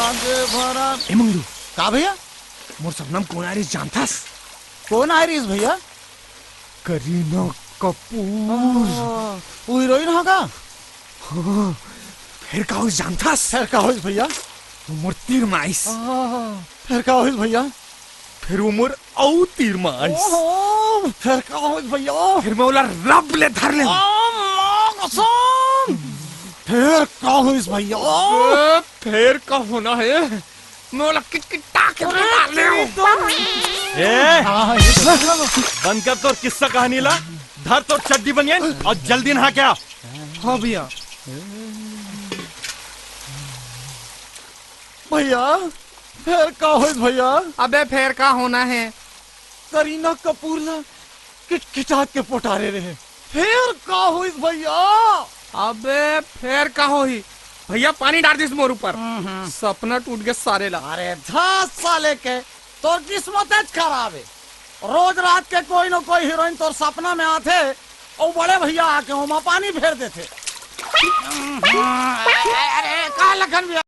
आगे भरा। ए मंगलू, का भैया? मोर सबनम कौन आरिस जानथास? कौन आयरिस भैया? करीना कपूर। वो हीरोइन हा का? हाँ, फिर का होइस जानथास? फिर का होइस भैया? वो मोर तीर माइस। फिर का होइस भैया? फिर वो मोर औ तीर माइस। ओहो, फिर का होइस भैया? फिर मैं ओला रब ले धर ले। फिर का होइस भैया? फिर का होना है, मैं ओला किटकिटा के मार ले। ए, हाँ, बंद कर तो किस्सा कहानी ला। धर तो चड्डी बनियन और जल्दी नहा क्या। हाँ भैया। भैया फिर का होइस भैया? अबे फिर का होना है? करीना कपूर ला किटकिटात के पोटारे रहे। फिर का होइस भैया? अबे फिर का होही? भैया पानी डाल दिस मोर ऊपर। सपना टूट गया सारे ला। अरे 10 साले के तोर किस्मत खराब है। रोज रात के कोई न कोई हीरोइन तोर सपना में आते और बड़े भैया आके वहाँ पानी फेर देते। अरे का लखन भैया